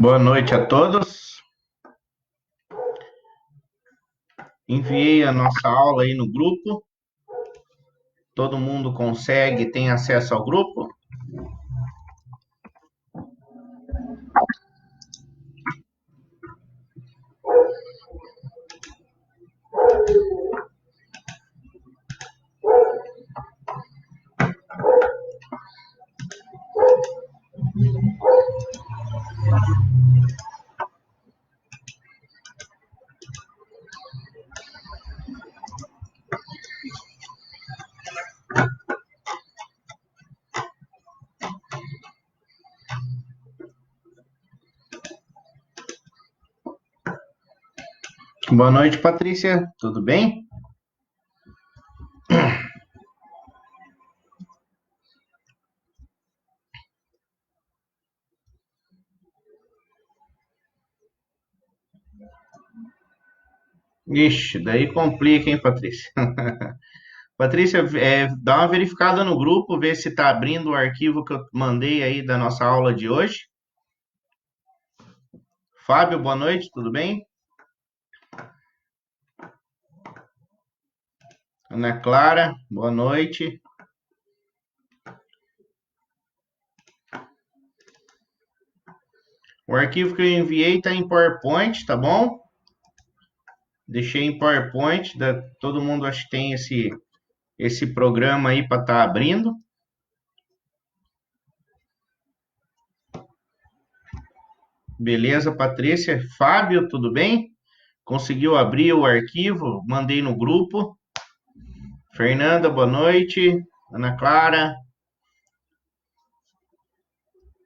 Boa noite a todos. Enviei a nossa aula aí no grupo. Todo mundo consegue, tem acesso ao grupo? Boa noite, Patrícia. Tudo bem? Ixi, daí complica, hein, Patrícia? Patrícia, dá uma verificada no grupo, vê se está abrindo o arquivo que eu mandei aí da nossa aula de hoje. Fábio, boa noite, tudo bem? Ana Clara, boa noite. O arquivo que eu enviei está em PowerPoint, tá bom? Deixei em PowerPoint, todo mundo acho que tem esse programa aí para estar abrindo. Beleza, Patrícia. Fábio, tudo bem? Conseguiu abrir o arquivo? Mandei no grupo. Fernanda, boa noite. Ana Clara.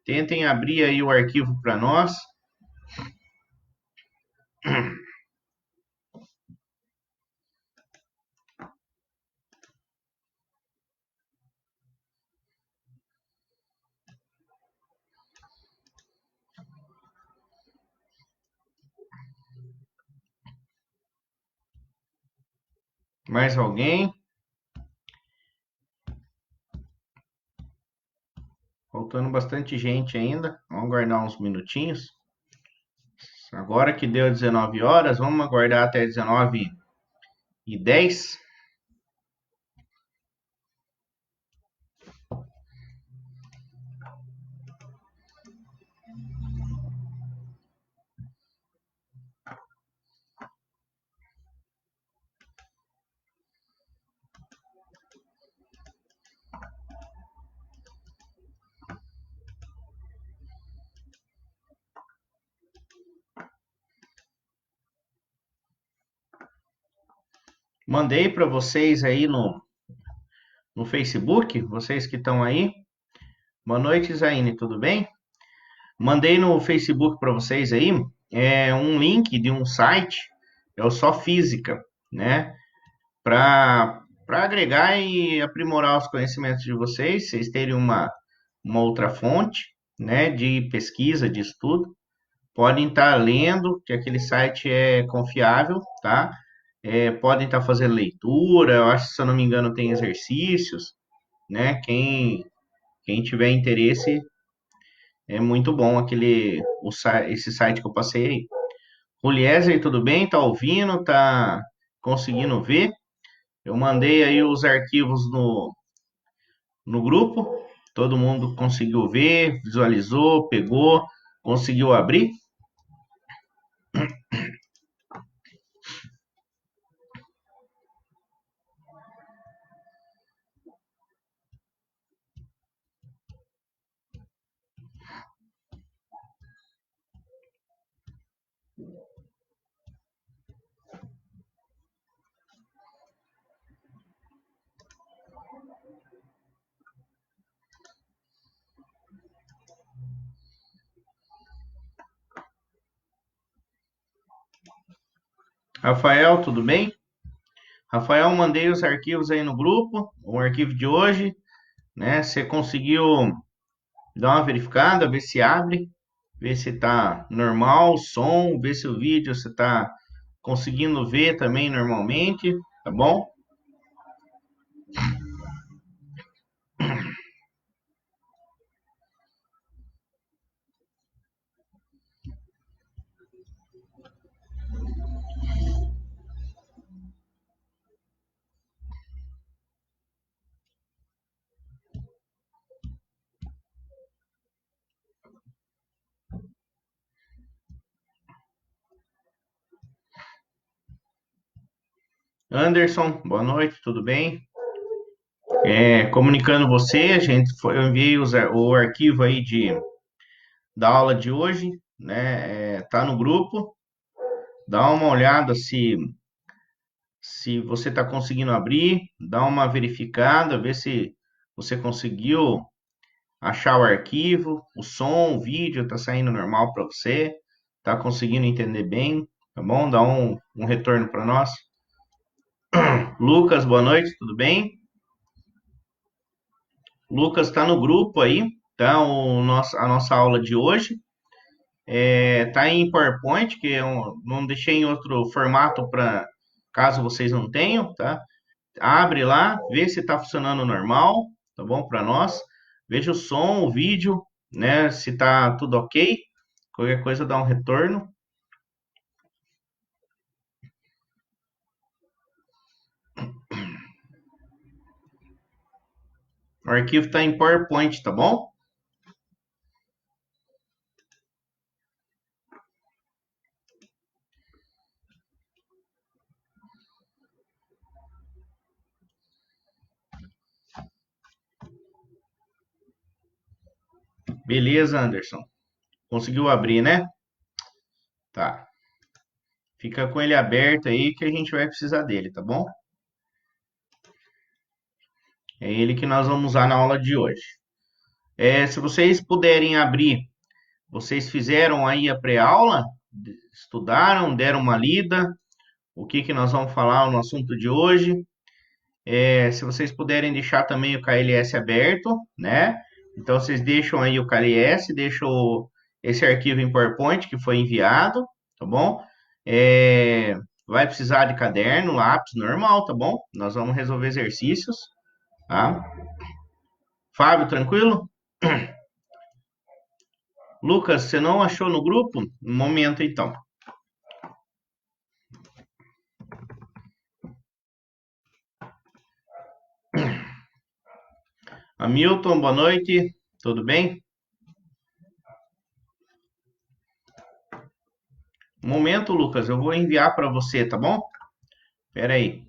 Tentem abrir aí o arquivo para nós. Mais alguém? Faltando bastante gente ainda. Vamos aguardar uns minutinhos. Agora que deu 19 horas, vamos aguardar até 19h10. Mandei para vocês aí no Facebook, vocês que estão aí. Boa noite, Zaine, tudo bem? Mandei no Facebook para vocês aí um link de um site, é o Só Física, né? Para agregar e aprimorar os conhecimentos de vocês terem uma outra fonte, né, de pesquisa, de estudo. Podem estar lendo, que aquele site é confiável, tá? Podem estar fazendo leitura, eu acho que, se eu não me engano, tem exercícios, né? Quem tiver interesse, é muito bom esse site que eu passei aí. Juliezer, tudo bem? Tá ouvindo? Tá conseguindo ver? Eu mandei aí os arquivos no grupo. Todo mundo conseguiu ver, visualizou, pegou, conseguiu abrir? Rafael, tudo bem? Rafael, mandei os arquivos aí no grupo, o arquivo de hoje, né? Você conseguiu dar uma verificada, ver se abre, ver se tá normal o som, ver se o vídeo você tá conseguindo ver também normalmente, tá bom? Anderson, boa noite, tudo bem? Comunicando você, eu enviei o arquivo aí da aula de hoje, né? Tá no grupo, dá uma olhada se você está conseguindo abrir, dá uma verificada, vê se você conseguiu achar o arquivo, o som, o vídeo está saindo normal para você, está conseguindo entender bem, tá bom? Dá um retorno para nós. Lucas, boa noite, tudo bem? Lucas está no grupo aí, tá? A nossa aula de hoje. Tá em PowerPoint, que eu não deixei em outro formato para caso vocês não tenham, tá? Abre lá, vê se está funcionando normal, tá bom? Para nós. Veja o som, o vídeo, né? Se tá tudo ok. Qualquer coisa dá um retorno. O arquivo está em PowerPoint, tá bom? Beleza, Anderson. Conseguiu abrir, né? Tá. Fica com ele aberto aí que a gente vai precisar dele, tá bom? É ele que nós vamos usar na aula de hoje. Se vocês puderem abrir, vocês fizeram aí a pré-aula, estudaram, deram uma lida, o que que nós vamos falar no assunto de hoje. Se vocês puderem deixar também o KLS aberto, né? Então vocês deixam aí o KLS, deixam esse arquivo em PowerPoint que foi enviado, tá bom? É, vai precisar de caderno, lápis, normal, tá bom? Nós vamos resolver exercícios, tá? Fábio, tranquilo? Lucas, você não achou no grupo? Um momento então. Hamilton, boa noite, tudo bem? Um momento, Lucas, eu vou enviar para você, tá bom? Espera aí.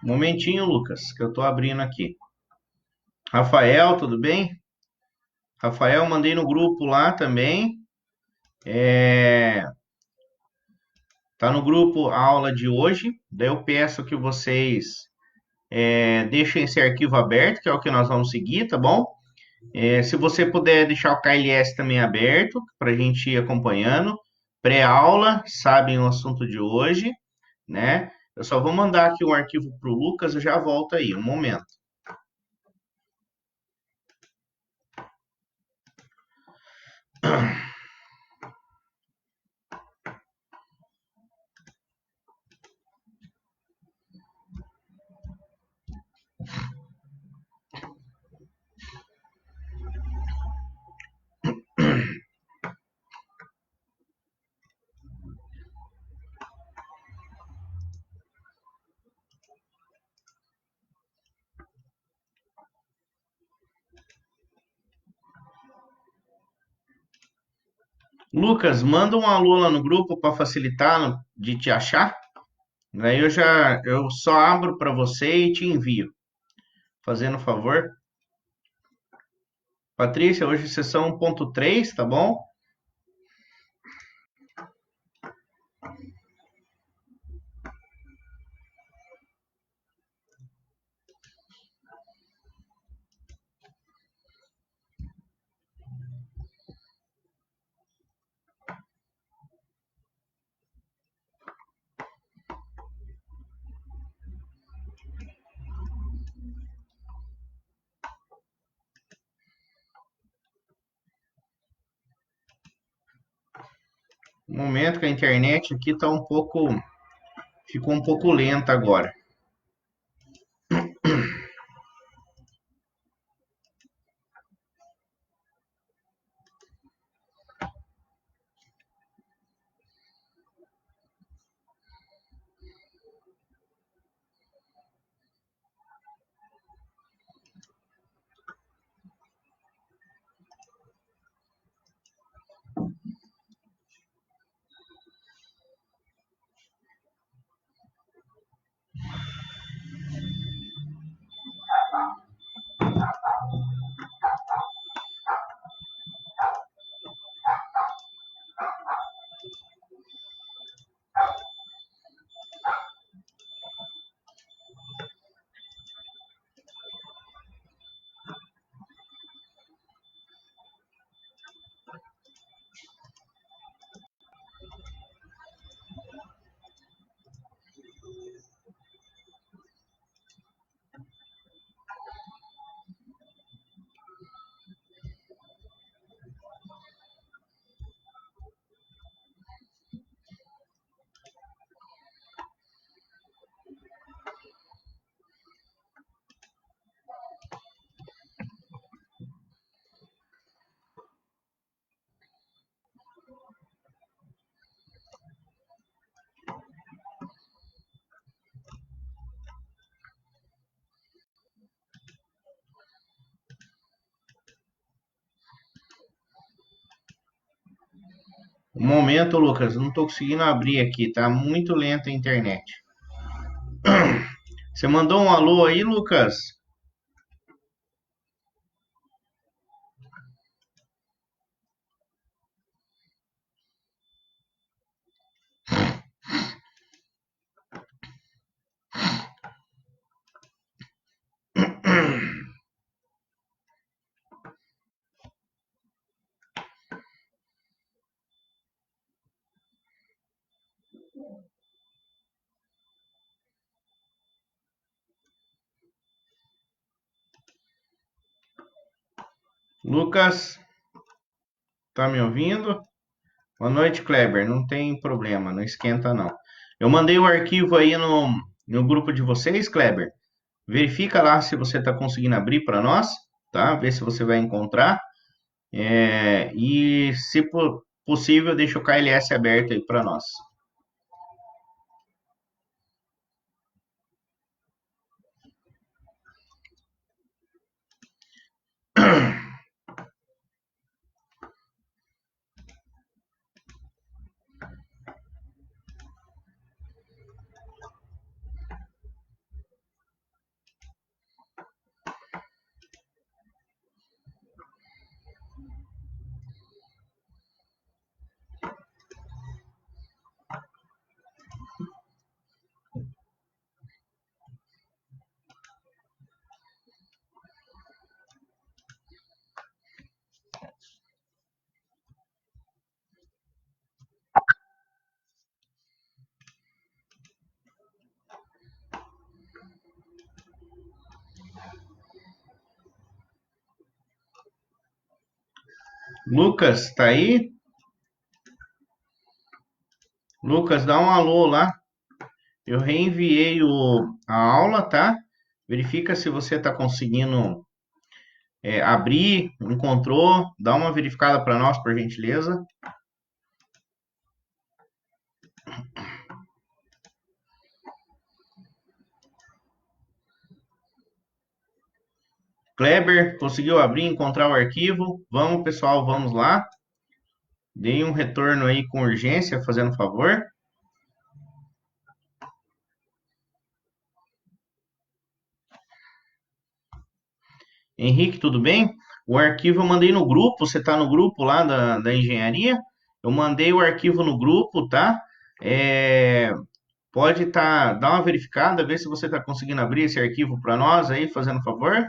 Um momentinho, Lucas, que eu tô abrindo aqui. Rafael, tudo bem? Rafael, mandei no grupo lá também. É, tá no grupo a aula de hoje. Daí eu peço que vocês deixem esse arquivo aberto, que é o que nós vamos seguir, tá bom? Se você puder deixar o KLS também aberto, para a gente ir acompanhando. Pré-aula, sabem o assunto de hoje, né? Eu só vou mandar aqui um arquivo para o Lucas, eu já volto aí, um momento. Lucas, manda um alô lá no grupo para facilitar de te achar. Daí eu só abro para você e te envio. Fazendo favor. Patrícia, hoje sessão 1.3, tá bom? No momento que a internet aqui tá ficou um pouco lenta agora. Um momento, Lucas, não tô conseguindo abrir aqui, tá muito lenta a internet. Você mandou um alô aí, Lucas? Lucas, tá me ouvindo? Boa noite, Kleber. Não tem problema, não esquenta não. Eu mandei o arquivo aí no grupo de vocês, Kleber. Verifica lá se você está conseguindo abrir para nós, tá? Vê se você vai encontrar. E se possível, deixa o KLS aberto aí para nós. Lucas, tá aí? Lucas, dá um alô lá. Eu reenviei a aula, tá? Verifica se você está conseguindo abrir, encontrou. Dá uma verificada para nós, por gentileza. Kleber, conseguiu abrir, encontrar o arquivo? Vamos, pessoal, vamos lá. Deem um retorno aí com urgência, fazendo favor. Henrique, tudo bem? O arquivo eu mandei no grupo, você está no grupo lá da engenharia? Eu mandei o arquivo no grupo, tá? É, pode dar uma verificada, ver se você está conseguindo abrir esse arquivo para nós aí, fazendo favor.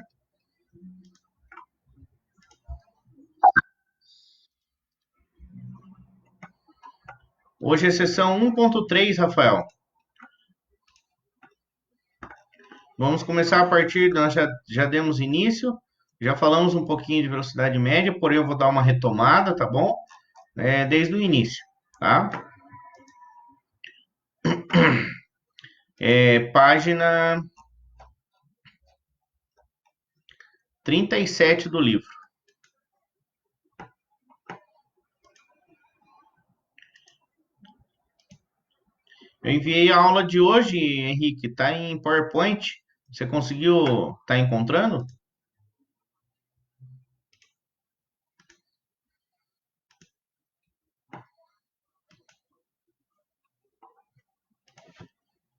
Hoje é sessão 1.3, Rafael. Vamos começar a partir, nós já demos início, já falamos um pouquinho de velocidade média, porém eu vou dar uma retomada, tá bom? Desde o início, tá? Página 37 do livro. Eu enviei a aula de hoje, Henrique, tá em PowerPoint. Você conseguiu, tá encontrando?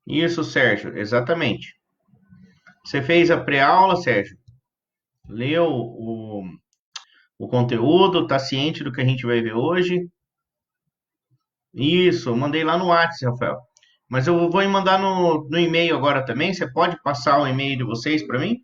Isso, Sérgio, exatamente. Você fez a pré-aula, Sérgio? Leu o conteúdo? Tá ciente do que a gente vai ver hoje? Isso, eu mandei lá no WhatsApp, Rafael. Mas eu vou mandar no e-mail agora também. Você pode passar o e-mail de vocês para mim?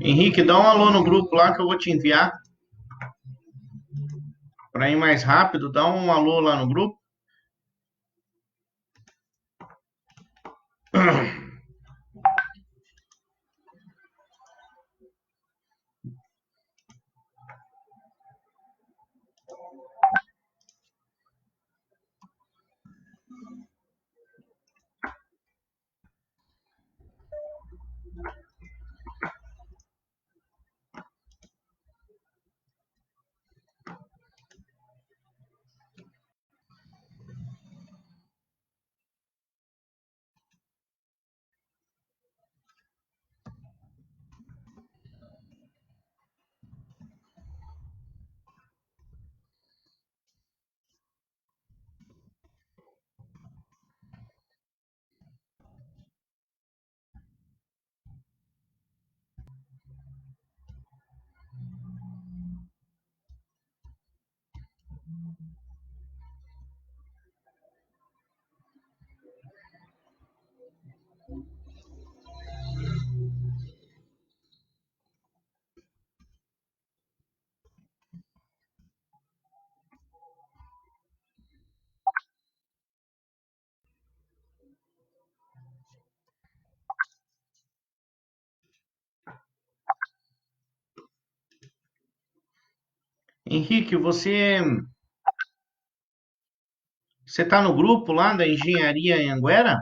Henrique, dá um alô no grupo lá que eu vou te enviar. Para ir mais rápido, dá um alô lá no grupo. Henrique, você tá no grupo lá da Engenharia Anguera?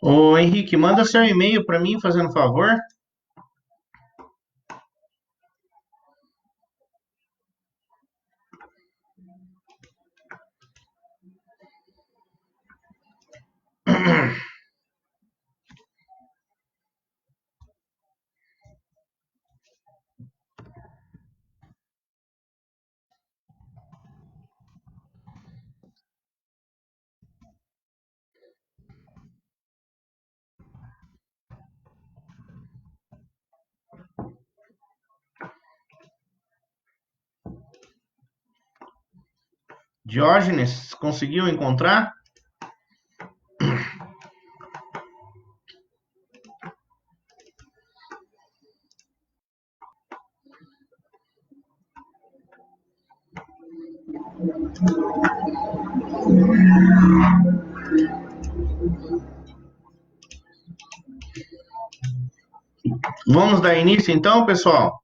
Ô Henrique, manda seu e-mail para mim, fazendo favor. Diógenes, conseguiu encontrar? Vamos dar início então, pessoal?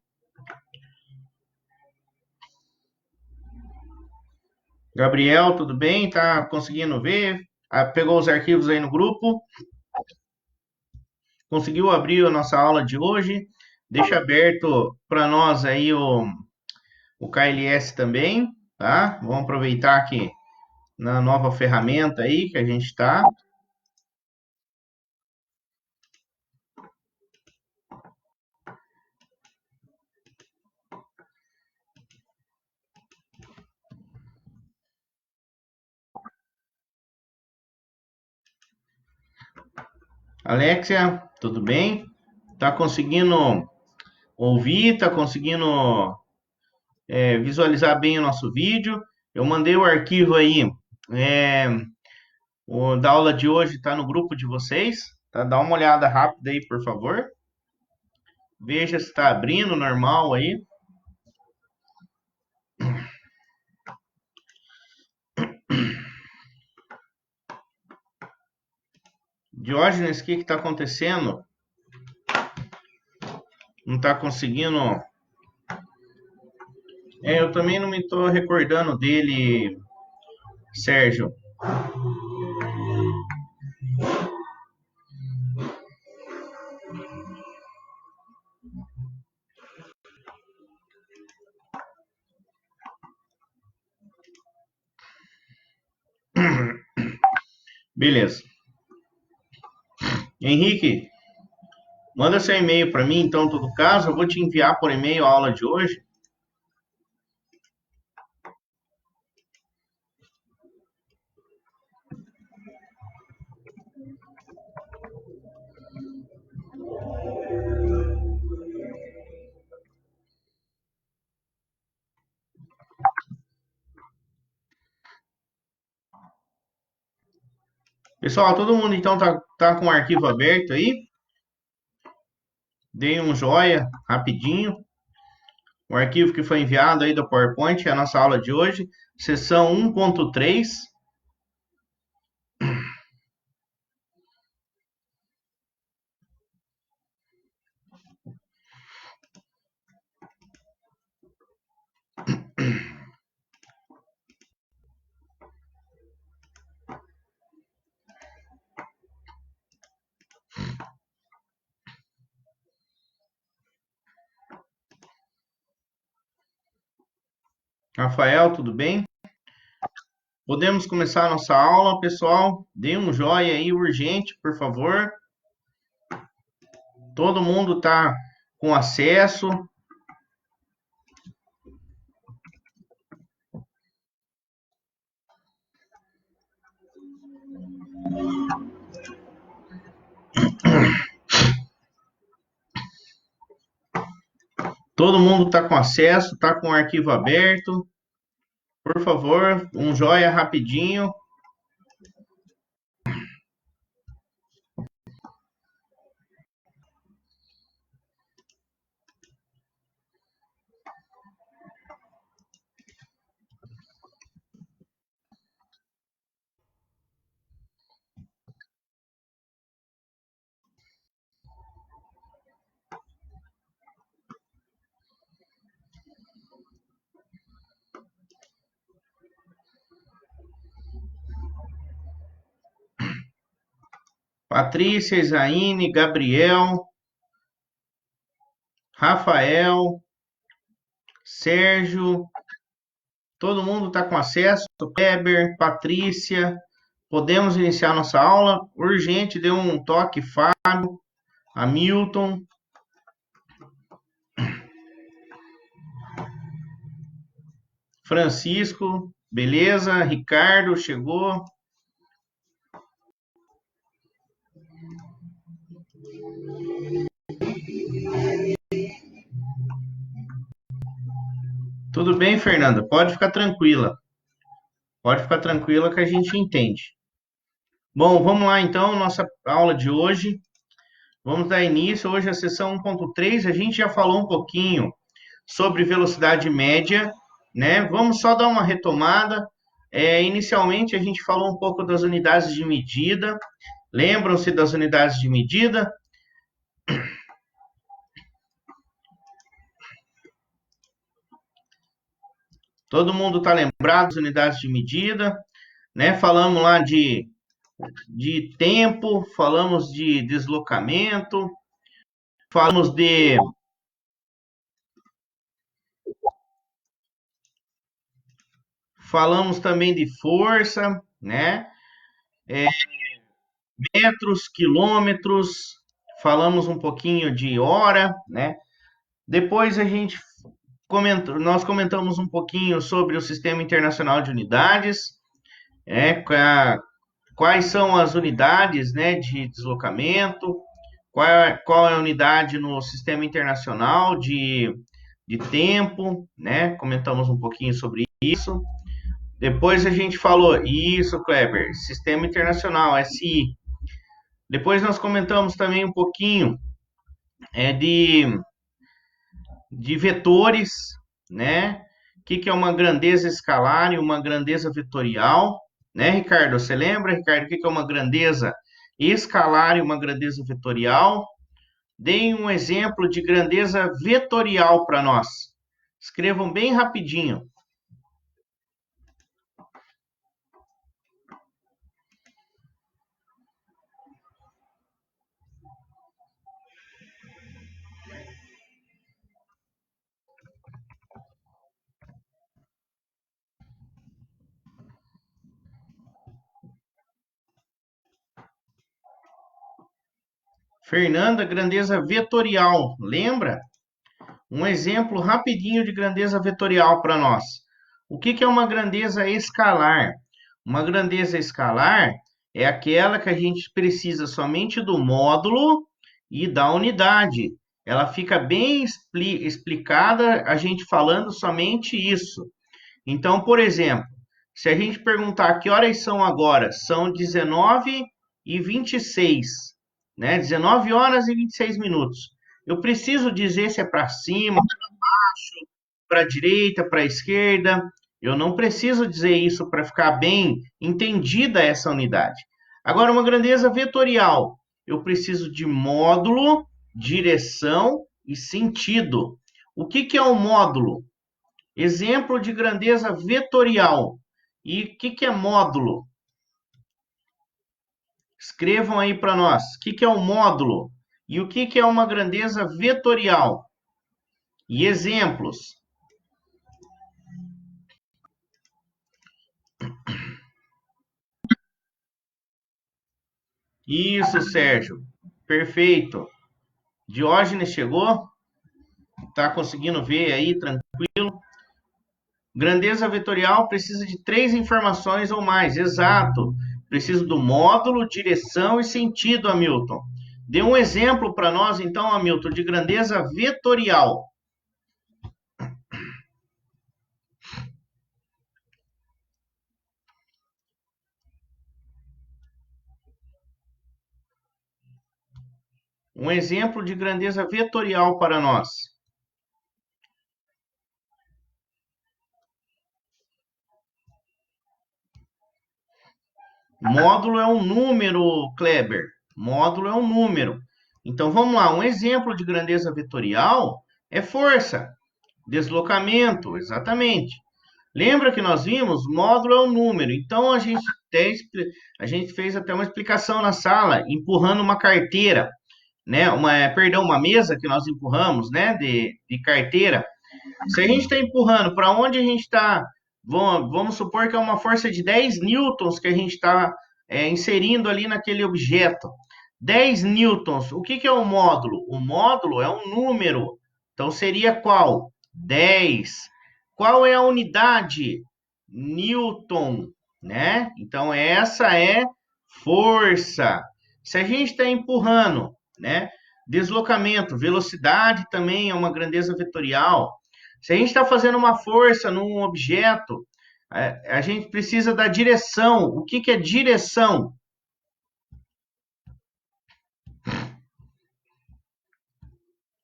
Gabriel, tudo bem? Tá conseguindo ver? Pegou os arquivos aí no grupo? Conseguiu abrir a nossa aula de hoje? Deixa aberto para nós aí o KLS também, tá? Vamos aproveitar aqui na nova ferramenta aí que a gente está. Alexia, tudo bem? Tá conseguindo ouvir? Tá conseguindo visualizar bem o nosso vídeo? Eu mandei o arquivo aí é, da aula de hoje, está no grupo de vocês, tá? Dá uma olhada rápida aí, por favor. Veja se está abrindo normal aí. Diógenes, o que está acontecendo? Não está conseguindo. Eu também não me estou recordando dele, Sérgio. Beleza. Henrique, manda seu e-mail para mim, então, em todo caso. Eu vou te enviar por e-mail a aula de hoje. Pessoal, todo mundo então tá com o arquivo aberto aí? Dei um joia rapidinho. O arquivo que foi enviado aí do PowerPoint é a nossa aula de hoje, sessão 1.3. Rafael, tudo bem? Podemos começar a nossa aula, pessoal? Dê um joinha aí urgente, por favor. Todo mundo está com acesso. Todo mundo está com acesso, está com o arquivo aberto. Por favor, um joinha rapidinho. Patrícia, Isaíne, Gabriel, Rafael, Sérgio, todo mundo está com acesso. Kleber, Patrícia, podemos iniciar nossa aula? Urgente, dê um toque, Fábio, Hamilton. Francisco, beleza? Ricardo, chegou. Tudo bem, Fernanda? Pode ficar tranquila. Pode ficar tranquila que a gente entende. Bom, vamos lá então, nossa aula de hoje. Vamos dar início. Hoje a sessão 1.3, a gente já falou um pouquinho sobre velocidade média, né? Vamos só dar uma retomada. Inicialmente a gente falou um pouco das unidades de medida. Lembram-se das unidades de medida? Todo mundo está lembrado das unidades de medida, né? Falamos lá de tempo, falamos de deslocamento, falamos de falamos também de força, né? Metros, quilômetros, falamos um pouquinho de hora, né? Depois nós comentamos um pouquinho sobre o Sistema Internacional de Unidades, quais são as unidades, né, de deslocamento, qual é a unidade no Sistema Internacional de tempo, né? Comentamos um pouquinho sobre isso. Depois a gente falou, isso, Kleber, Sistema Internacional, SI. Depois nós comentamos também um pouquinho de vetores, né? O que é uma grandeza escalar e uma grandeza vetorial, né, Ricardo? Você lembra, Ricardo, o que é uma grandeza escalar e uma grandeza vetorial? Deem um exemplo de grandeza vetorial para nós. Escrevam bem rapidinho. Fernanda, grandeza vetorial, lembra? Um exemplo rapidinho de grandeza vetorial para nós. O que é uma grandeza escalar? Uma grandeza escalar é aquela que a gente precisa somente do módulo e da unidade. Ela fica bem explicada a gente falando somente isso. Então, por exemplo, se a gente perguntar que horas são agora, são 19h26, né? 19 horas e 26 minutos. Eu preciso dizer se é para cima, para a direita, para a esquerda. Eu não preciso dizer isso para ficar bem entendida essa unidade. Agora, uma grandeza vetorial. Eu preciso de módulo, direção e sentido. O que é um módulo? Exemplo de grandeza vetorial. E o que é módulo? Escrevam aí para nós. O que é um módulo? E o que é uma grandeza vetorial? E exemplos. Isso, Sérgio. Perfeito. Diógenes chegou? Tá conseguindo ver aí, tranquilo? Grandeza vetorial precisa de 3 informações ou mais. Exato. Precisa do módulo, direção e sentido, Hamilton. Dê um exemplo para nós, então, Hamilton, de grandeza vetorial. Um exemplo de grandeza vetorial para nós. Módulo é um número, Kleber. Módulo é um número. Então vamos lá, um exemplo de grandeza vetorial é força, deslocamento, exatamente. Lembra que nós vimos? Módulo é um número. Então a gente fez até uma explicação na sala, empurrando uma carteira, né? Uma mesa que nós empurramos, né? De carteira. Se a gente está empurrando, para onde a gente está? Vamos supor que é uma força de 10 newtons que a gente está inserindo ali naquele objeto. 10 newtons. O que é o módulo? O módulo é um número. Então seria qual? 10. Qual é a unidade? Newton, né? Então essa é força. Se a gente está empurrando, né? Deslocamento, velocidade também é uma grandeza vetorial. Se a gente está fazendo uma força num objeto, a gente precisa da direção. O que é direção?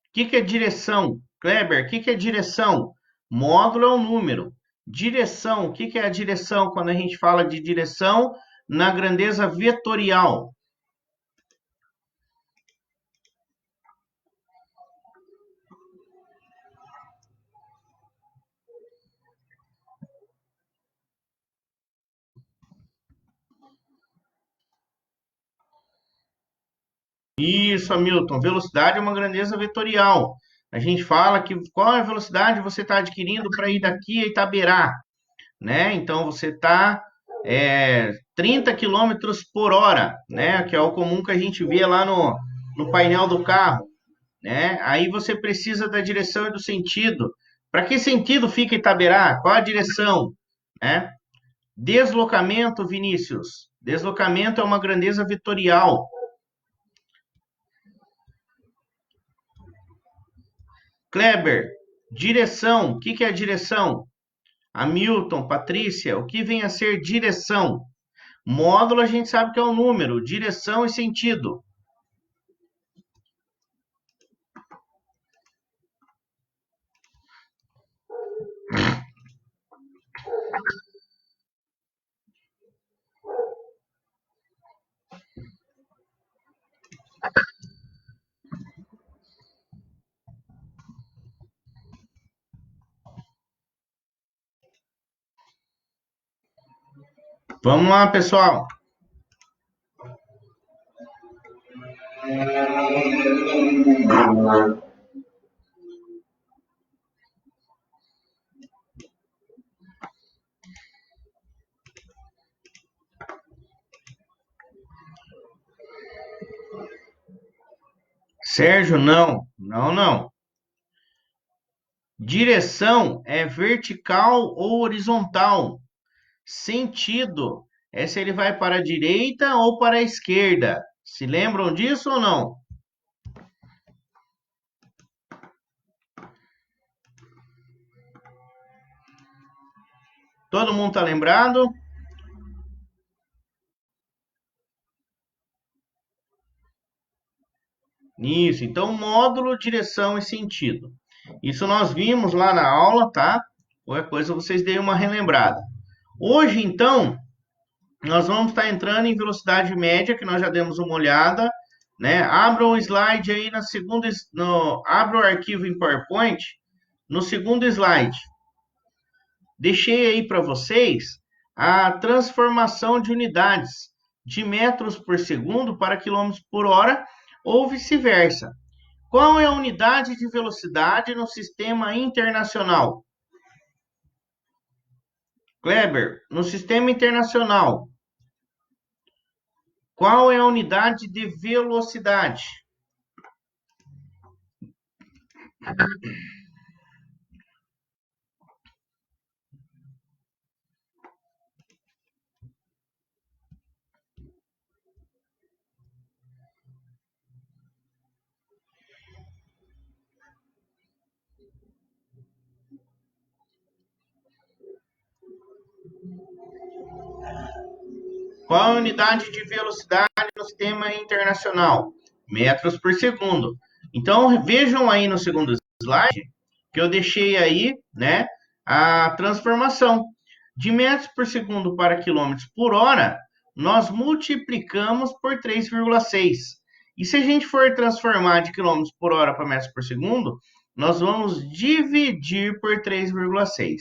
O que é direção? Kleber, o que é direção? Módulo é um número. Direção, o que é a direção quando a gente fala de direção na grandeza vetorial? Isso, Hamilton. Velocidade é uma grandeza vetorial. A gente fala que qual é a velocidade você está adquirindo para ir daqui a Itaberá, né? Então você está 30 quilômetros por hora, né? Que é o comum que a gente vê lá no painel do carro, né? Aí você precisa da direção e do sentido. Para que sentido fica Itaberá? Qual a direção, né? Deslocamento, Vinícius. Deslocamento é uma grandeza vetorial. Kleber, direção. O que é a direção? Hamilton, Patrícia, o que vem a ser direção? Módulo a gente sabe que é um número, direção e sentido. Vamos lá, pessoal. Sérgio, não. Não, não. Direção é vertical ou horizontal. Sentido é se ele vai para a direita ou para a esquerda. Se lembram disso ou não? Todo mundo está lembrado? Isso. Então, módulo, direção e sentido. Isso nós vimos lá na aula, tá? Qualquer coisa vocês deem uma relembrada. Hoje, então, nós vamos estar entrando em velocidade média, que nós já demos uma olhada, né? Abra o slide aí na segunda, abra o arquivo em PowerPoint no segundo slide. Deixei aí para vocês a transformação de unidades de metros por segundo para quilômetros por hora ou vice-versa. Qual é a unidade de velocidade no sistema internacional? Kleber, no sistema internacional, Qual é a unidade de velocidade? Qual a unidade de velocidade no sistema internacional? Metros por segundo. Então, vejam aí no segundo slide que eu deixei aí, né, a transformação. De metros por segundo para quilômetros por hora, nós multiplicamos por 3,6. E se a gente for transformar de quilômetros por hora para metros por segundo, nós vamos dividir por 3,6.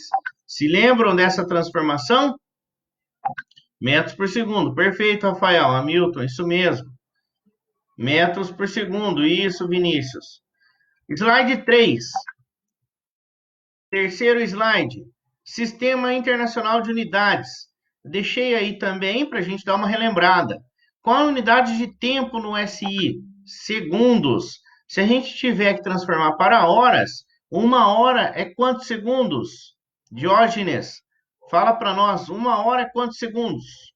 Se lembram dessa transformação? Metros por segundo. Perfeito, Rafael. Hamilton, isso mesmo. Metros por segundo. Isso, Vinícius. Slide 3. Terceiro slide. Sistema Internacional de Unidades. Deixei aí também para a gente dar uma relembrada. Qual a unidade de tempo no SI? Segundos. Se a gente tiver que transformar para horas, uma hora é quantos segundos? Diógenes, fala para nós, uma hora é quantos segundos?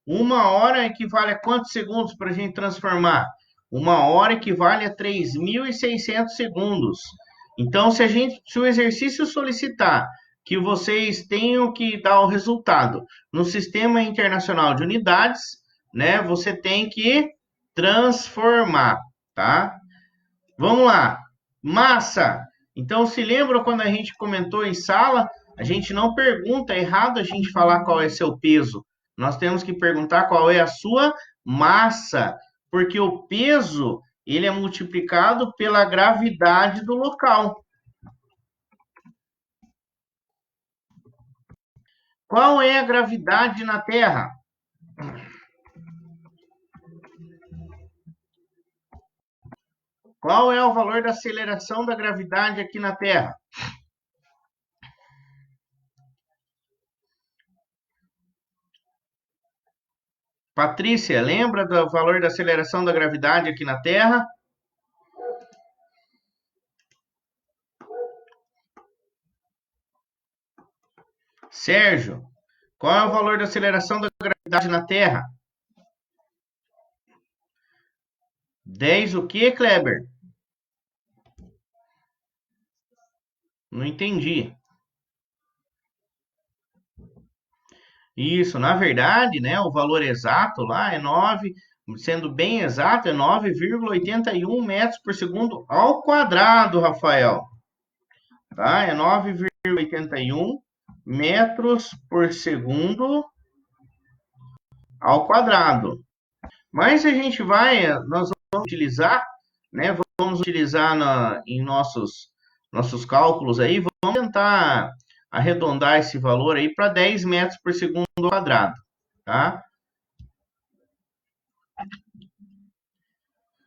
Uma hora equivale a quantos segundos para a gente transformar? Uma hora equivale a 3.600 segundos. Então, se o exercício solicitar que vocês tenham que dar o resultado no Sistema Internacional de Unidades, né, você tem que transformar, tá? Vamos lá. Massa. Então, se lembra quando a gente comentou em sala, a gente não pergunta, é errado a gente falar qual é seu peso. Nós temos que perguntar qual é a sua massa, porque o peso, ele é multiplicado pela gravidade do local. Qual é a gravidade na Terra? Qual é o valor da aceleração da gravidade aqui na Terra? Patrícia, lembra do valor da aceleração da gravidade aqui na Terra? Sérgio, qual é o valor da aceleração da gravidade na Terra? 10 o quê, Kleber? Não entendi. Isso, na verdade, né, o valor exato lá é 9, sendo bem exato, é 9,81 metros por segundo ao quadrado, Rafael. Tá? É 9,81 metros por segundo ao quadrado. Mas a gente nós vamos utilizar, né, vamos utilizar em nossos cálculos aí, vamos tentar arredondar esse valor aí para 10 metros por segundo ao quadrado, tá?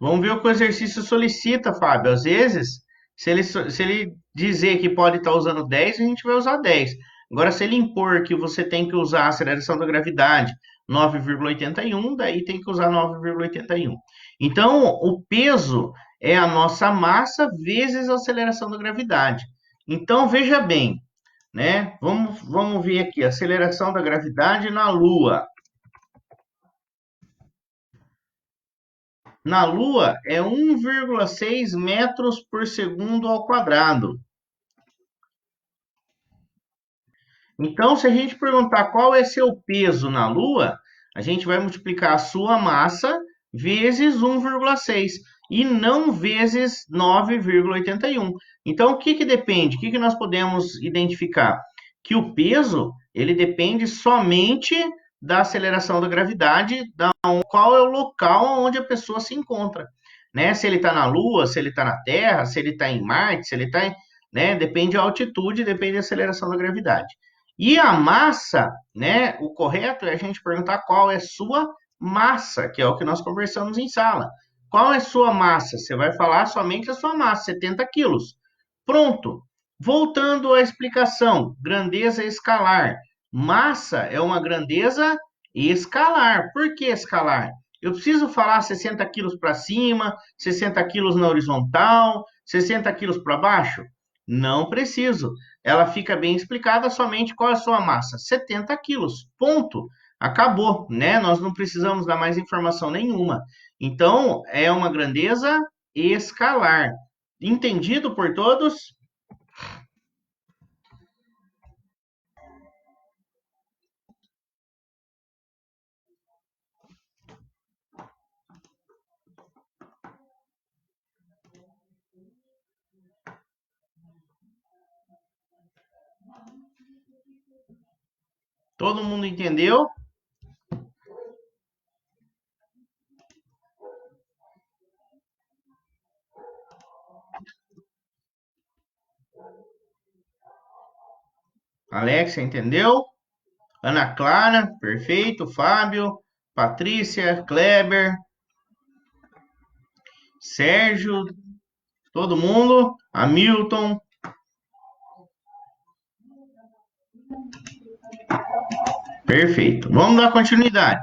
Vamos ver o que o exercício solicita, Fábio. Às vezes, se ele dizer que pode estar usando 10, a gente vai usar 10. Agora, se ele impor que você tem que usar a aceleração da gravidade 9,81, daí tem que usar 9,81. Então, o peso é a nossa massa vezes a aceleração da gravidade. Então, veja bem, né? Vamos ver aqui, a aceleração da gravidade na Lua. Na Lua é 1,6 metros por segundo ao quadrado. Então, se a gente perguntar qual é seu peso na Lua, a gente vai multiplicar a sua massa vezes 1,6 e não vezes 9,81. Então, o que depende? O que nós podemos identificar? Que o peso, ele depende somente da aceleração da gravidade, qual é o local onde a pessoa se encontra. Né? Se ele está na Lua, se ele está na Terra, se ele está em Marte, se ele está né? Depende da altitude, depende da aceleração da gravidade. E a massa, né? O correto é a gente perguntar qual é sua massa, que é o que nós conversamos em sala. Qual é sua massa? Você vai falar somente a sua massa, 70 quilos. Pronto. Voltando à explicação, grandeza escalar. Massa é uma grandeza escalar. Por que escalar? Eu preciso falar 60 quilos para cima, 60 quilos na horizontal, 60 quilos para baixo? Não preciso. Ela fica bem explicada somente qual é a sua massa. 70 quilos. Ponto. Acabou, né? Nós não precisamos dar mais informação nenhuma. Então, é uma grandeza escalar. Entendido por todos? Todo mundo entendeu? Alexa, entendeu? Ana Clara, perfeito. Fábio, Patrícia, Kleber, Sérgio, todo mundo. Hamilton, perfeito. Vamos dar continuidade.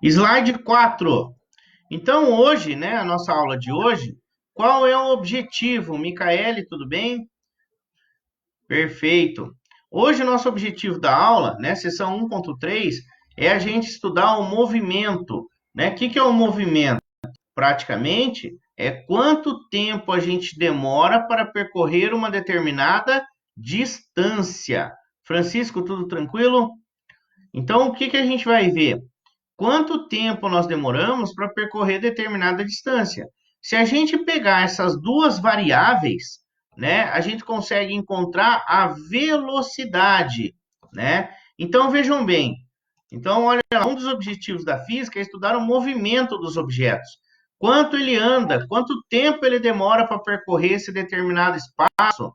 Slide 4. Então, hoje, né, a nossa aula de hoje, qual é o objetivo? Micaele, tudo bem? Perfeito. Hoje, o nosso objetivo da aula, né, sessão 1.3, é a gente estudar o movimento, né? O que é o movimento? Praticamente, é quanto tempo a gente demora para percorrer uma determinada distância. Francisco, tudo tranquilo? Então, o que a gente vai ver? Quanto tempo nós demoramos para percorrer determinada distância? Se a gente pegar essas duas variáveis, né, a gente consegue encontrar a velocidade, né? Então vejam bem. Então, olha, um dos objetivos da física é estudar o movimento dos objetos. Quanto ele anda, quanto tempo ele demora para percorrer esse determinado espaço,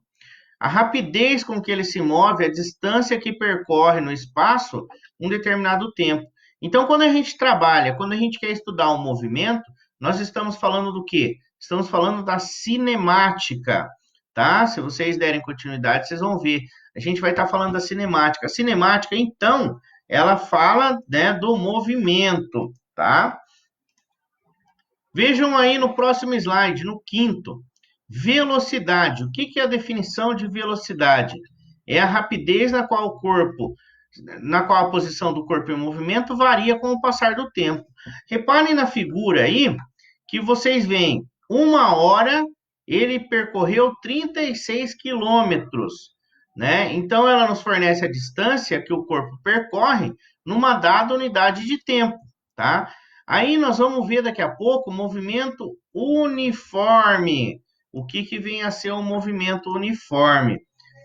a rapidez com que ele se move, a distância que percorre no espaço, um determinado tempo. Então, quando a gente trabalha, quando a gente quer estudar um movimento, nós estamos falando do quê? Estamos falando da cinemática, tá? Se vocês derem continuidade, vocês vão ver. A gente vai estar falando da cinemática. A cinemática, então, ela fala, né, do movimento, tá? Vejam aí no próximo slide, no quinto. Velocidade. O que é a definição de velocidade? É a rapidez na qual a posição do corpo em movimento varia com o passar do tempo. Reparem na figura aí que vocês veem, 1 hora ele percorreu 36 quilômetros, né? Então ela nos fornece a distância que o corpo percorre numa dada unidade de tempo, tá? Aí nós vamos ver daqui a pouco o movimento uniforme. O que vem a ser um movimento uniforme,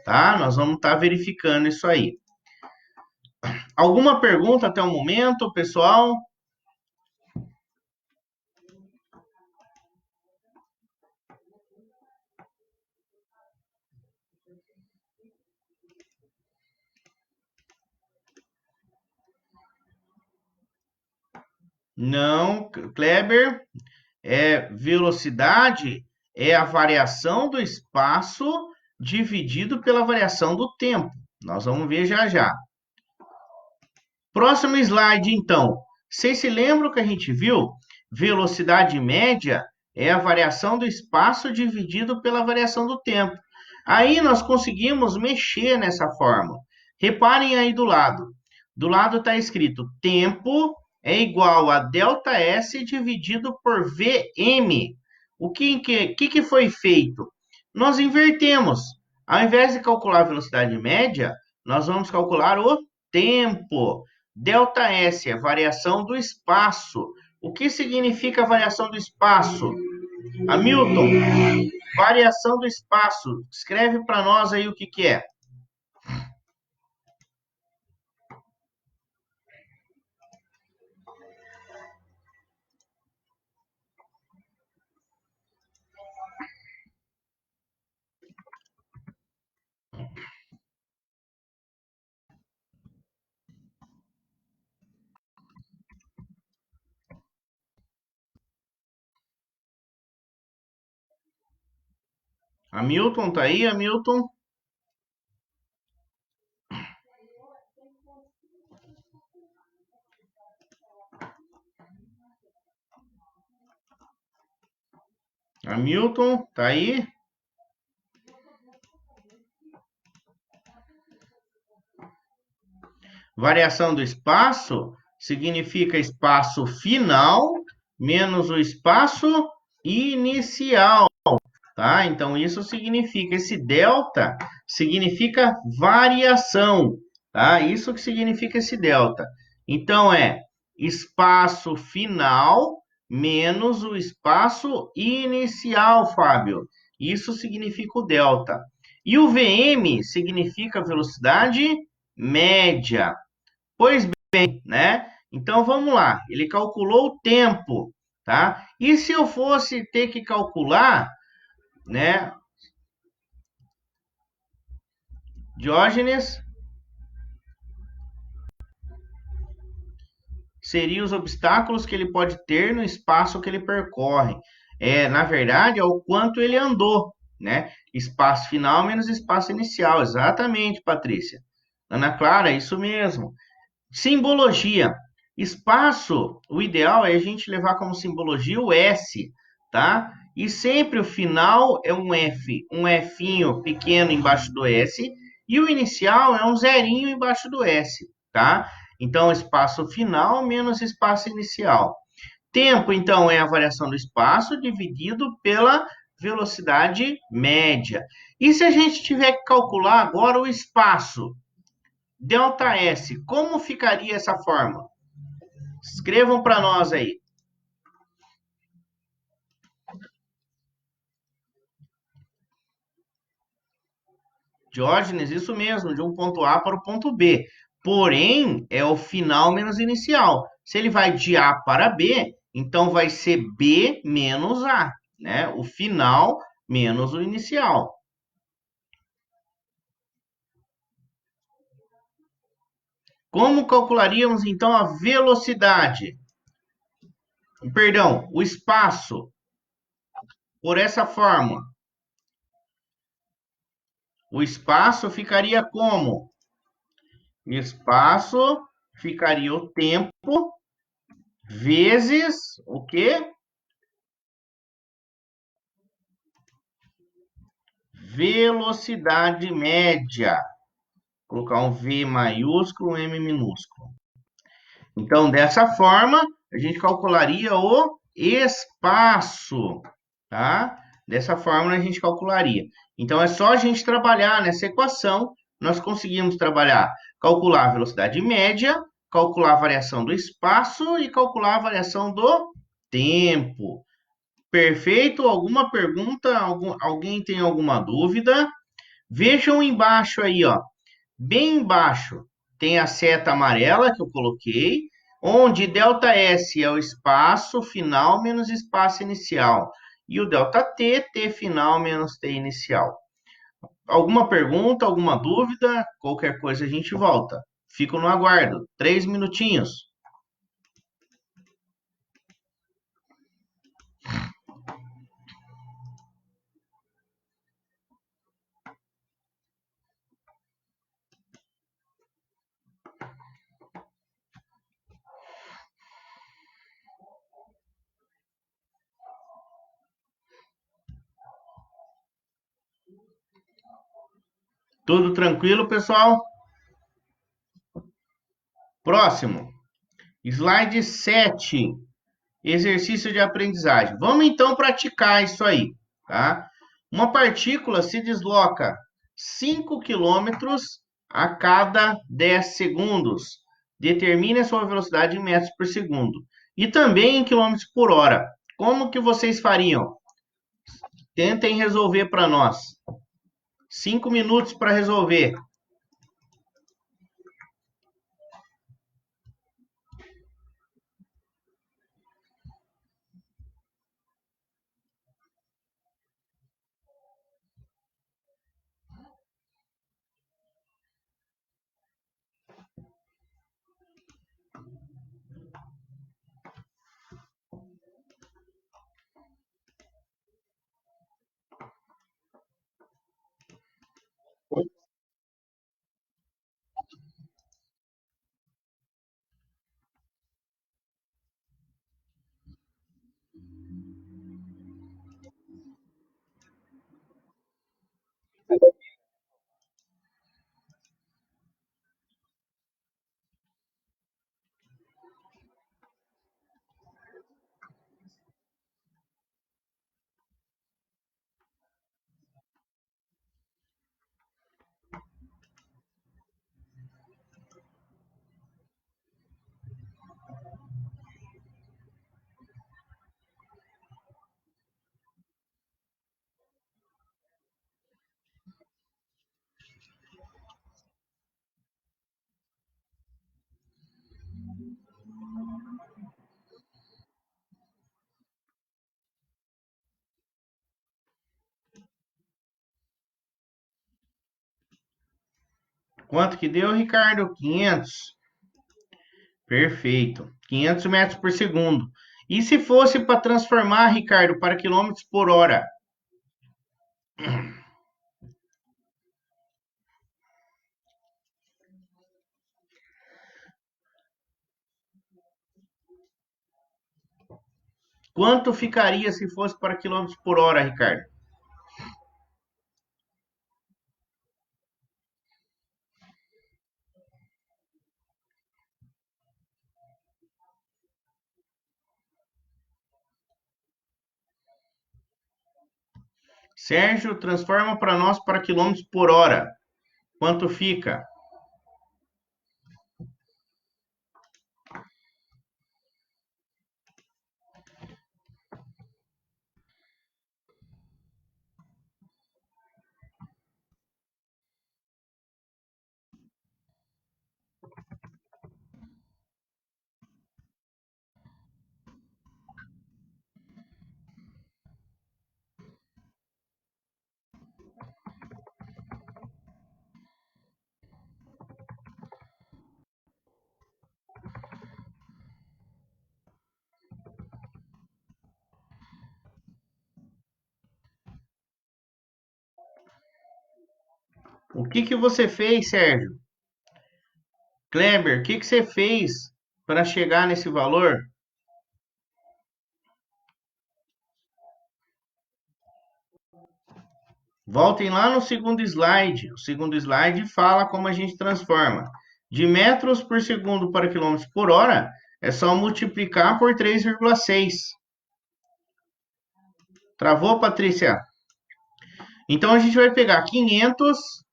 tá? Nós vamos estar verificando isso aí. Alguma pergunta até o momento, pessoal? Não, Kleber, velocidade é a variação do espaço dividido pela variação do tempo. Nós vamos ver já já. Próximo slide, então. Vocês se lembram que a gente viu? Velocidade média é a variação do espaço dividido pela variação do tempo. Aí nós conseguimos mexer nessa fórmula. Reparem aí do lado. Do lado está escrito tempo é igual a ΔS dividido por Vm. O que foi feito? Nós invertemos. Ao invés de calcular a velocidade média, nós vamos calcular o tempo. ΔS é variação do espaço. O que significa variação do espaço? Hamilton, variação do espaço. Escreve para nós aí o que é. Hamilton, tá aí, Hamilton? Hamilton, tá aí? Variação do espaço significa espaço final menos o espaço inicial, tá? Então, isso significa, esse delta significa variação, tá? Isso que significa esse delta. Então, é espaço final menos o espaço inicial, Fábio. Isso significa o delta. E o VM significa velocidade média. Pois bem, né? Então vamos lá. Ele calculou o tempo, tá? E se eu fosse ter que calcular, né? Diógenes seria os obstáculos que ele pode ter no espaço que ele percorre. Na verdade, é o quanto ele andou, né? Espaço final menos espaço inicial. Exatamente, Patrícia. Ana Clara, isso mesmo. Simbologia. Espaço, o ideal é a gente levar como simbologia o S, tá? E sempre o final é um F, um Finho pequeno embaixo do S, e o inicial é um zerinho embaixo do S, tá? Então, espaço final menos espaço inicial. Tempo, então, é a variação do espaço dividido pela velocidade média. E se a gente tiver que calcular agora o espaço, ΔS, como ficaria essa fórmula? Escrevam para nós aí. Diógenes, isso mesmo, de um ponto A para o ponto B. Porém, é o final menos inicial. Se ele vai de A para B, então vai ser B menos A, né? O final menos o inicial. Como calcularíamos então a velocidade? Perdão, o espaço por essa forma. O espaço ficaria como? Espaço ficaria o tempo vezes o quê? Velocidade média. Vou colocar um V maiúsculo, um M minúsculo. Então, dessa forma, a gente calcularia o espaço, tá? Dessa forma, a gente calcularia. Então, é só a gente trabalhar nessa equação, nós conseguimos trabalhar, calcular a velocidade média, calcular a variação do espaço e calcular a variação do tempo. Perfeito? Alguma pergunta? Alguém tem alguma dúvida? Vejam embaixo aí, ó. Bem embaixo tem a seta amarela que eu coloquei, onde ΔS é o espaço final menos espaço inicial. E o ΔT, T final menos T inicial. Alguma pergunta, alguma dúvida? Qualquer coisa a gente volta. Fico no aguardo. 3 minutinhos. Tudo tranquilo, pessoal? Próximo. Slide 7. Exercício de aprendizagem. Vamos então praticar isso aí, tá? Uma partícula se desloca 5 quilômetros a cada 10 segundos. Determine a sua velocidade em metros por segundo. E também em quilômetros por hora. Como que vocês fariam? Tentem resolver para nós. 5 minutos para resolver. Quanto que deu, Ricardo? 500. Perfeito. 500 metros por segundo. E se fosse para transformar, Ricardo, para quilômetros por hora? Quanto ficaria se fosse para quilômetros por hora, Ricardo? Sérgio, transforma para nós para quilômetros por hora. Quanto fica? O que que você fez, Sérgio? Kleber, o que que você fez para chegar nesse valor? Voltem lá no segundo slide. O segundo slide fala como a gente transforma. De metros por segundo para quilômetros por hora, é só multiplicar por 3,6. Travou, Patrícia? Então a gente vai pegar 500.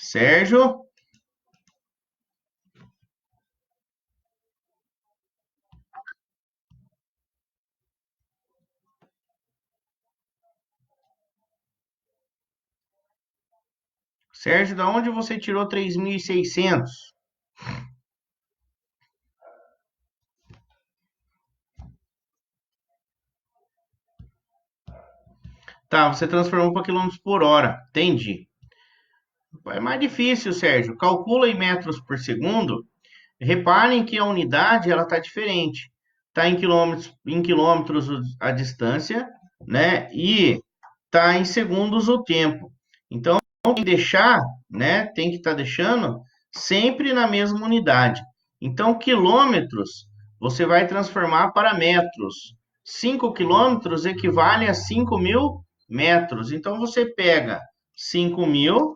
Sérgio? Sérgio, da onde você tirou 3.600? Tá, você transformou para quilômetros por hora. Entendi. É mais difícil, Sérgio. Calcula em metros por segundo. Reparem que a unidade ela está diferente. Está em quilômetros a distância, né? E está em segundos o tempo. Então, tem que deixar, né? Tem que estar deixando sempre na mesma unidade. Então, quilômetros você vai transformar para metros. 5 quilômetros equivale a 5.000 metros. Então, você pega 5.000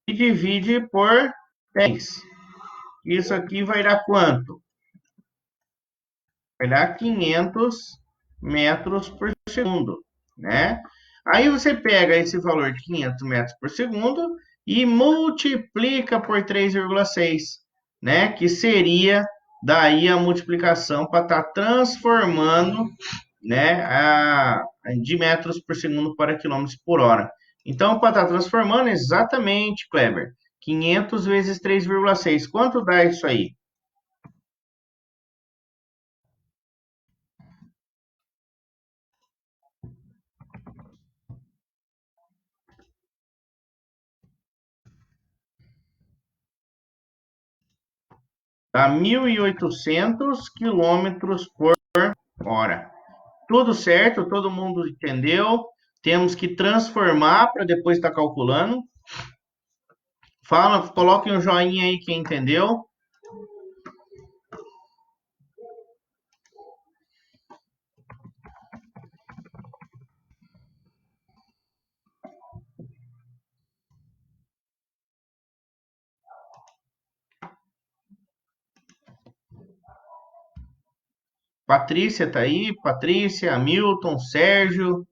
e divide por 10. Isso aqui vai dar quanto? Vai dar 500 metros por segundo, né? Aí você pega esse valor de 500 metros por segundo e multiplica por 3,6, né? Que seria daí a multiplicação para estar transformando, né, de metros por segundo para quilômetros por hora. Então, para estar transformando, exatamente, Kleber, 500 vezes 3,6. Quanto dá isso aí? Dá 1.800 quilômetros por hora. Tudo certo? Todo mundo entendeu? Temos que transformar para depois estar calculando. Fala, coloque um joinha aí quem entendeu. Patrícia tá aí, Patrícia, Hamilton, Sérgio,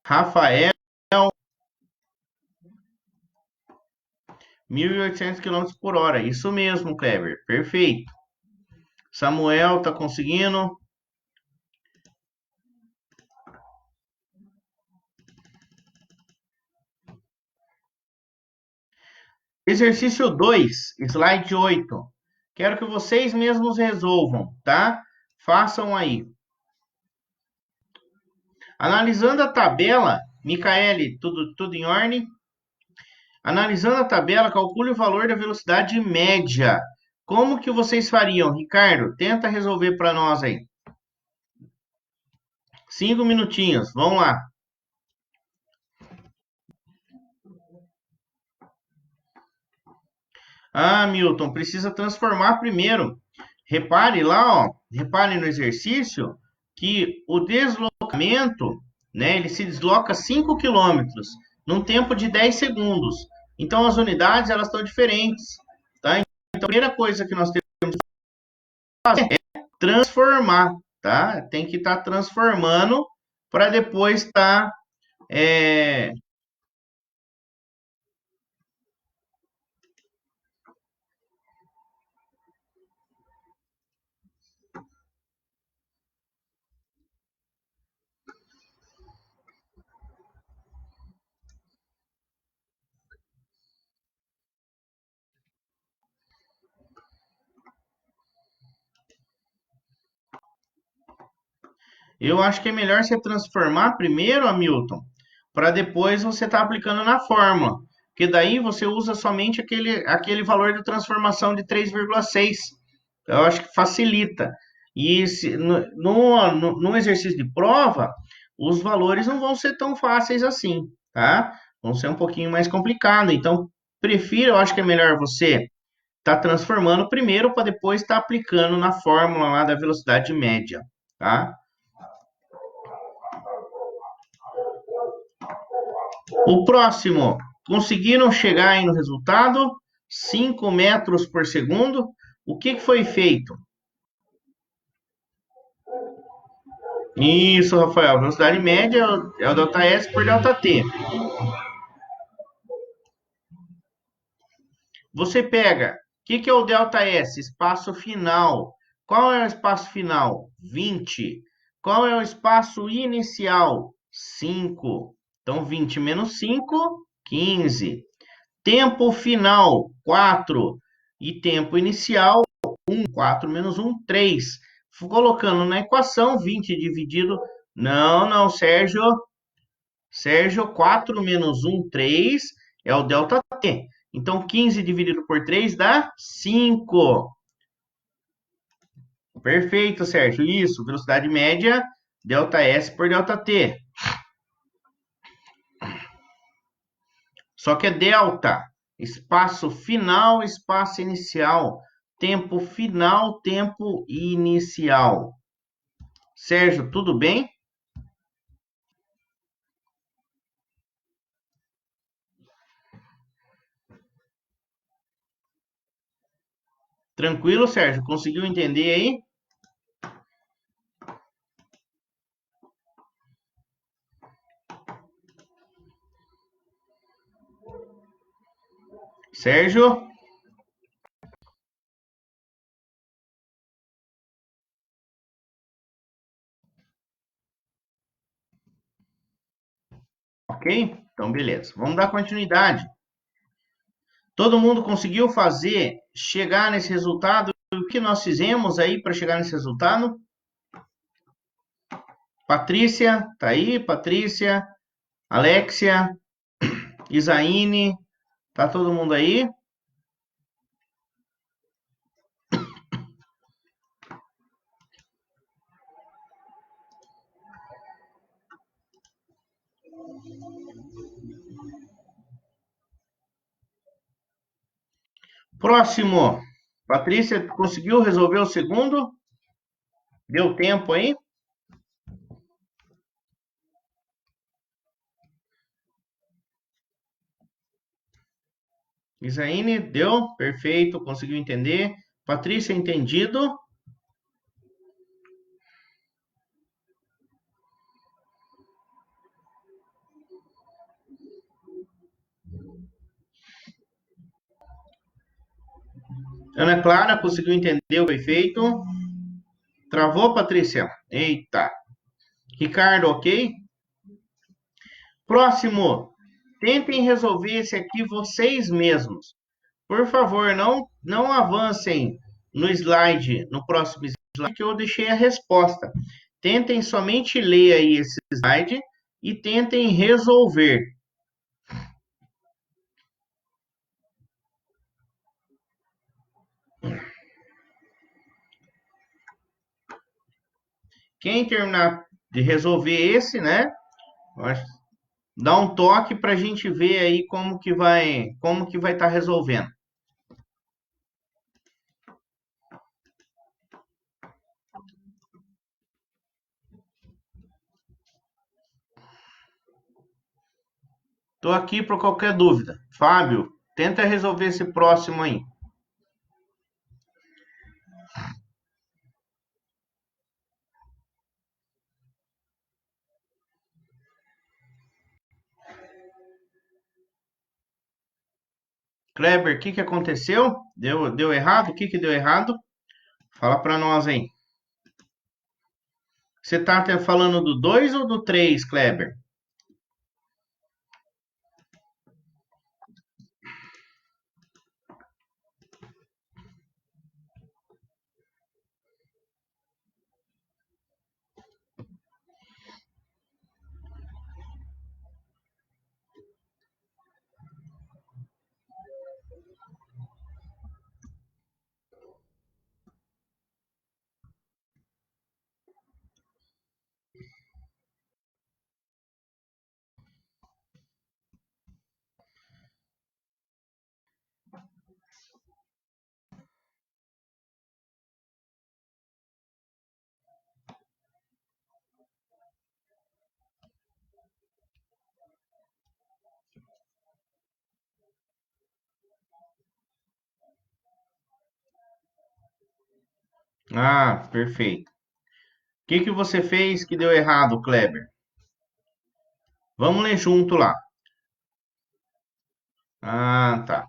Rafael, 1.800 quilômetros por hora. Isso mesmo, Kleber. Perfeito. Samuel tá conseguindo. Exercício 2, slide 8. Quero que vocês mesmos resolvam, tá? Façam aí. Analisando a tabela, Micaele, tudo em ordem? Analisando a tabela, calcule o valor da velocidade média. Como que vocês fariam? Ricardo, tenta resolver para nós aí. 5 minutinhos, vamos lá. Ah, Milton, precisa transformar primeiro. Repare lá, ó, repare no exercício que o deslocamento, né, ele se desloca 5 quilômetros num tempo de 10 segundos. Então, as unidades, elas estão diferentes, tá? Então, a primeira coisa que nós temos que fazer é transformar, tá? Tem que estar transformando para depois estar... Eu acho que é melhor você transformar primeiro, Hamilton, para depois você estar aplicando na fórmula. Porque daí você usa somente aquele valor de transformação de 3,6. Eu acho que facilita. E no exercício de prova, os valores não vão ser tão fáceis assim, tá? Vão ser um pouquinho mais complicado. Então, eu acho que é melhor você estar transformando primeiro para depois estar aplicando na fórmula lá da velocidade média, tá? O próximo, conseguiram chegar aí no resultado? 5 metros por segundo. O que foi feito? Isso, Rafael. Velocidade média é o delta S por delta T. Você pega, o que é o delta S? Espaço final. Qual é o espaço final? 20. Qual é o espaço inicial? 5. Então, 20 menos 5, 15. Tempo final, 4. E tempo inicial, 1. 4 menos 1, 3. Colocando na equação, 20 dividido... Não, Sérgio. Sérgio, 4 menos 1, 3. É o delta T. Então, 15 dividido por 3 dá 5. Perfeito, Sérgio. Isso, velocidade média, delta S por delta T. Só que é delta, espaço final, espaço inicial, tempo final, tempo inicial. Sérgio, tudo bem? Tranquilo, Sérgio? Conseguiu entender aí? Sérgio? Ok? Então, beleza. Vamos dar continuidade. Todo mundo conseguiu chegar nesse resultado? O que nós fizemos aí para chegar nesse resultado? Patrícia, tá aí? Patrícia, Alexia, Isaíne, tá todo mundo aí? Próximo. Patrícia, conseguiu resolver o segundo? Deu tempo aí? Isaíne, deu? Perfeito, conseguiu entender. Patrícia, entendido? Ana Clara, conseguiu entender o que foi feito? Travou, Patrícia? Eita. Ricardo, ok? Próximo. Tentem resolver esse aqui vocês mesmos. Por favor, não avancem no slide, no próximo slide, que eu deixei a resposta. Tentem somente ler aí esse slide e tentem resolver. Quem terminar de resolver esse, né? Dá um toque para a gente ver aí como que vai estar resolvendo. Estou aqui para qualquer dúvida. Fábio, tenta resolver esse próximo aí. Kleber, o que aconteceu? Deu errado? O que deu errado? Fala para nós aí. Você está falando do 2 ou do 3, Kleber? Ah, perfeito. O que você fez que deu errado, Kleber? Vamos ler junto lá. Ah, tá.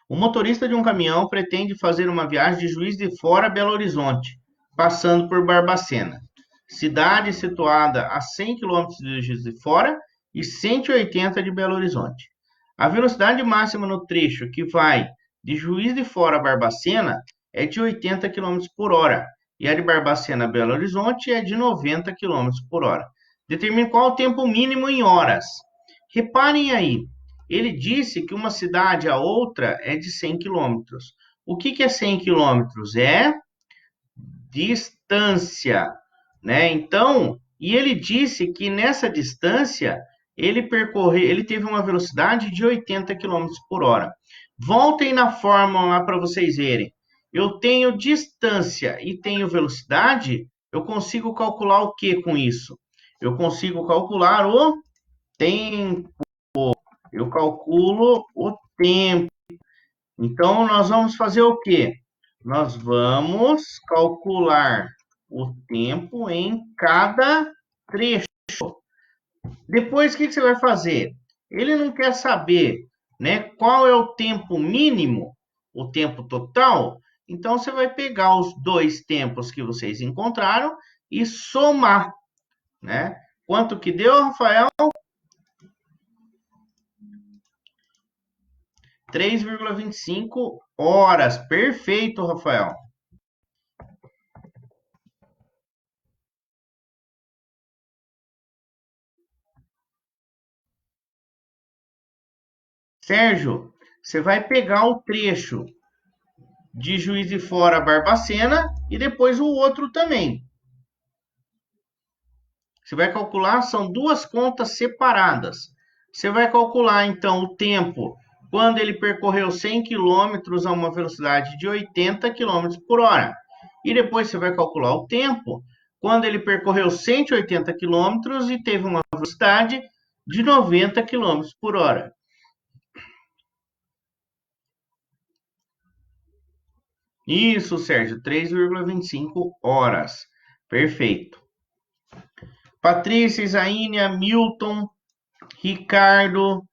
O motorista de um caminhão pretende fazer uma viagem de Juiz de Fora a Belo Horizonte, passando por Barbacena, cidade situada a 100 quilômetros de Juiz de Fora e 180 de Belo Horizonte. A velocidade máxima no trecho que vai de Juiz de Fora a Barbacena é de 80 quilômetros por hora e a de Barbacena a Belo Horizonte é de 90 quilômetros por hora. Determine qual o tempo mínimo em horas. Reparem aí, ele disse que uma cidade a outra é de 100 quilômetros. O que é 100 quilômetros? É distância, né? Então, e ele disse que nessa distância ele teve uma velocidade de 80 quilômetros por hora. Voltem na fórmula lá para vocês verem. Eu tenho distância e tenho velocidade, eu consigo calcular o que com isso? Eu consigo calcular o tempo. Eu calculo o tempo. Então, nós vamos fazer o quê? Nós vamos calcular o tempo em cada trecho. Depois, o que você vai fazer? Ele não quer saber, né, qual é o tempo mínimo, o tempo total. Então, você vai pegar os dois tempos que vocês encontraram e somar, né? Quanto que deu, Rafael? 3,25 horas. Perfeito, Rafael. Sérgio, você vai pegar o trecho de Juiz de Fora a Barbacena e depois o outro também. Você vai calcular, são duas contas separadas. Você vai calcular então o tempo quando ele percorreu 100 quilômetros a uma velocidade de 80 quilômetros por hora. E depois você vai calcular o tempo quando ele percorreu 180 quilômetros e teve uma velocidade de 90 quilômetros por hora. Isso, Sérgio, 3,25 horas. Perfeito. Patrícia, Isaínia, Milton, Ricardo,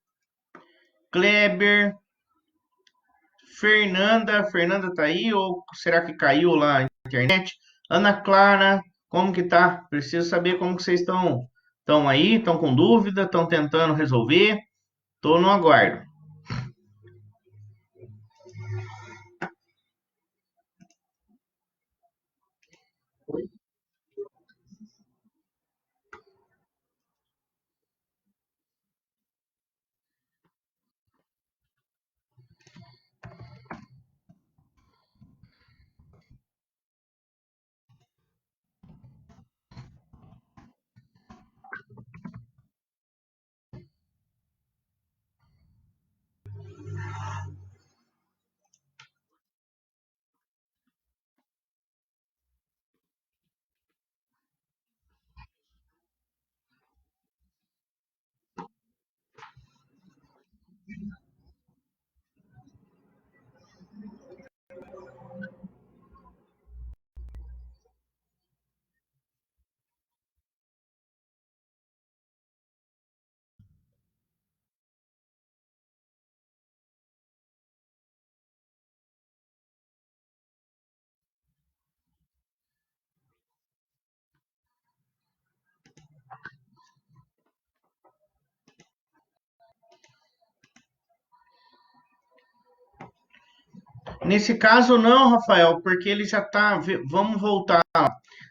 Kleber, Fernanda tá aí ou será que caiu lá na internet? Ana Clara, como que tá? Preciso saber como que vocês estão aí, estão com dúvida, estão tentando resolver. Tô no aguardo. Nesse caso, não, Rafael, porque ele já está. Vamos voltar.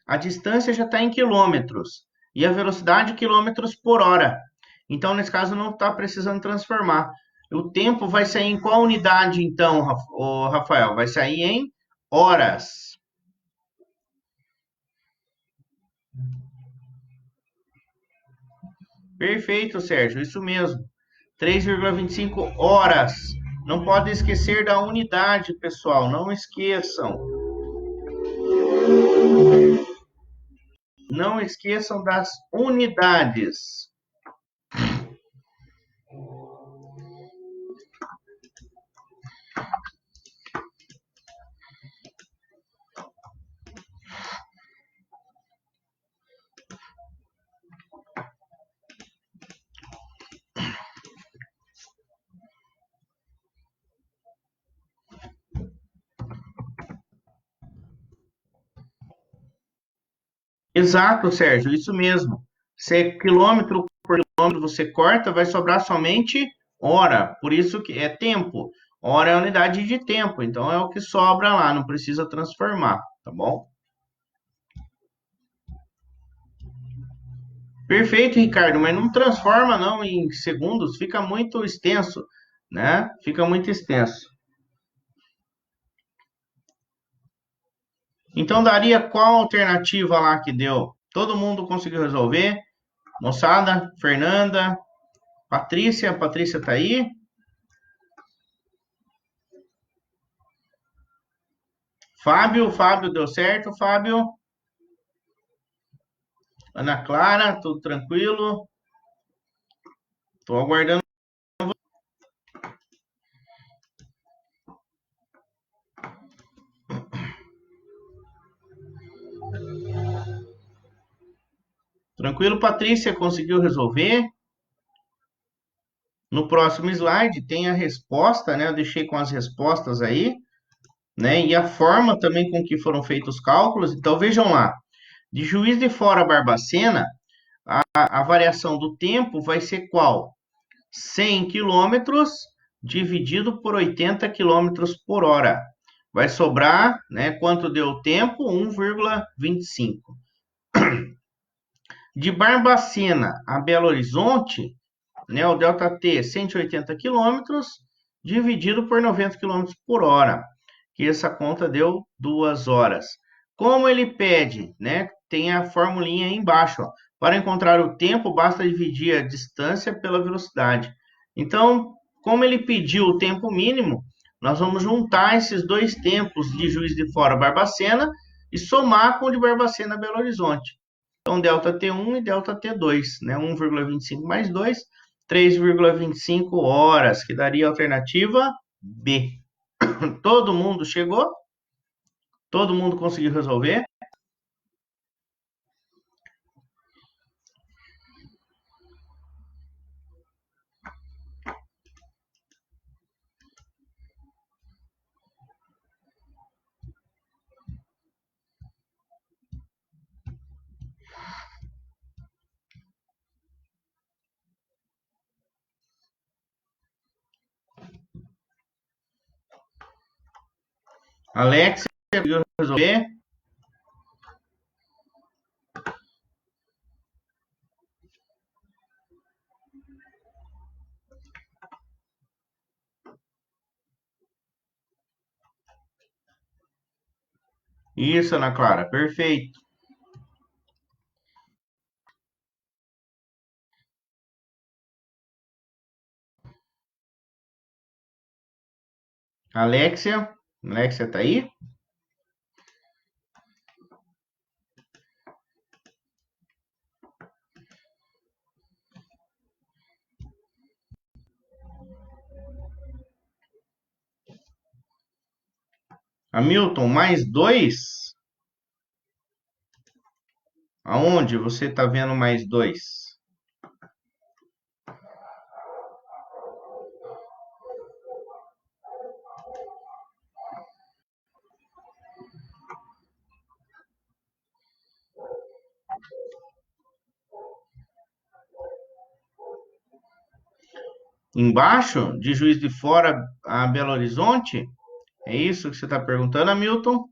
A distância já está em quilômetros e a velocidade quilômetros por hora. Então, nesse caso, não está precisando transformar. O tempo vai sair em qual unidade, então, Rafael? Vai sair em horas. Perfeito, Sérgio, isso mesmo. 3,25 horas. Não pode esquecer da unidade, pessoal. Não esqueçam. Não esqueçam das unidades. Exato, Sérgio, isso mesmo. Se quilômetro por quilômetro você corta, vai sobrar somente hora. Por isso que é tempo. Hora é a unidade de tempo, então é o que sobra lá, não precisa transformar, tá bom? Perfeito, Ricardo, mas não transforma não em segundos, fica muito extenso, né? Fica muito extenso. Então daria qual alternativa lá que deu? Todo mundo conseguiu resolver? Moçada, Fernanda, Patrícia tá aí? Fábio deu certo, Fábio. Ana Clara, tudo tranquilo? Tô aguardando. Tranquilo, Patrícia, conseguiu resolver? No próximo slide tem a resposta, né? Eu deixei com as respostas aí, né? E a forma também com que foram feitos os cálculos. Então vejam lá, de Juiz de Fora a Barbacena, a variação do tempo vai ser qual? 100 quilômetros dividido por 80 quilômetros por hora. Vai sobrar, né? Quanto deu o tempo? 1,25. De Barbacena a Belo Horizonte, né, o delta T 180 quilômetros dividido por 90 quilômetros por hora, que essa conta deu 2 horas. Como ele pede, né, tem a formulinha aí embaixo, ó. Para encontrar o tempo, basta dividir a distância pela velocidade. Então, como ele pediu o tempo mínimo, nós vamos juntar esses dois tempos de Juiz de Fora a Barbacena e somar com o de Barbacena a Belo Horizonte. Então, delta T1 e delta T2, né? 1,25 mais 2, 3,25 horas, que daria a alternativa B. Todo mundo chegou? Todo mundo conseguiu resolver? Alex, conseguiu resolver? Isso, Ana Clara, perfeito. Alexia tá aí? Hamilton, mais 2? Aonde você está vendo mais 2? Embaixo, de Juiz de Fora a Belo Horizonte? É isso que você está perguntando, Hamilton?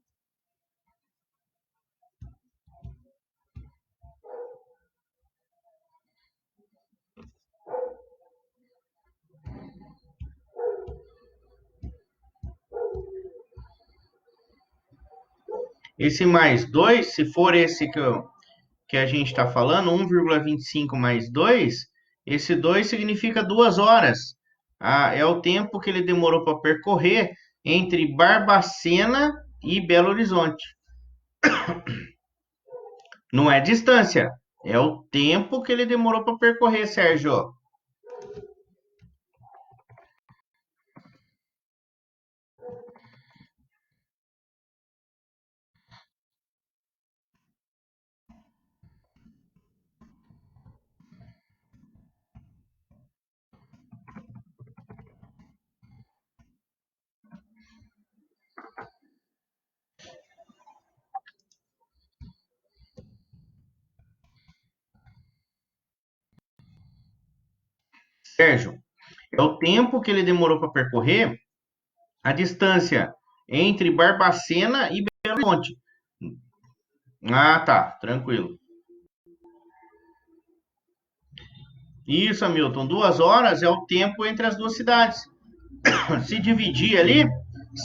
Esse mais 2, se for esse que a gente está falando, 1,25 mais 2, esse 2 significa 2 horas. É o tempo que ele demorou para percorrer entre Barbacena e Belo Horizonte. Não é distância, é o tempo que ele demorou para percorrer, Sérgio. Sérgio, é o tempo que ele demorou para percorrer a distância entre Barbacena e Belo Horizonte. Ah, tá, tranquilo. Isso, Hamilton, 2 horas é o tempo entre as duas cidades. Se dividir ali,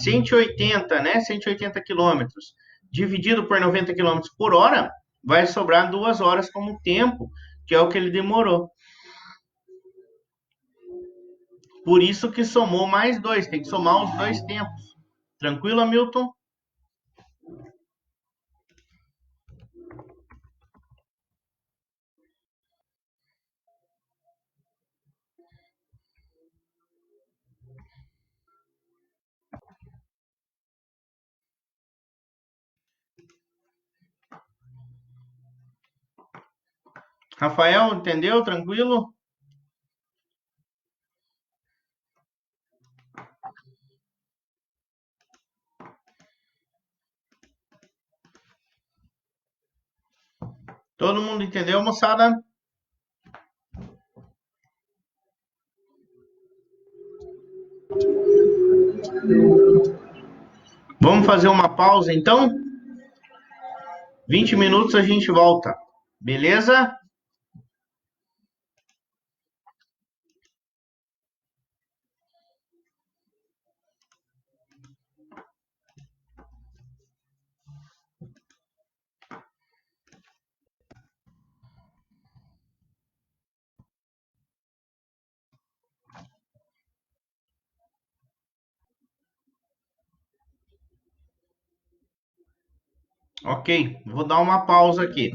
180, né? 180 quilômetros, dividido por 90 quilômetros por hora, vai sobrar 2 horas como tempo, que é o que ele demorou. Por isso que somou mais 2, tem que somar os dois tempos. Tranquilo, Hamilton? Rafael, entendeu? Tranquilo? Todo mundo entendeu, moçada? Vamos fazer uma pausa então? 20 minutos a gente volta. Beleza? Ok, vou dar uma pausa aqui.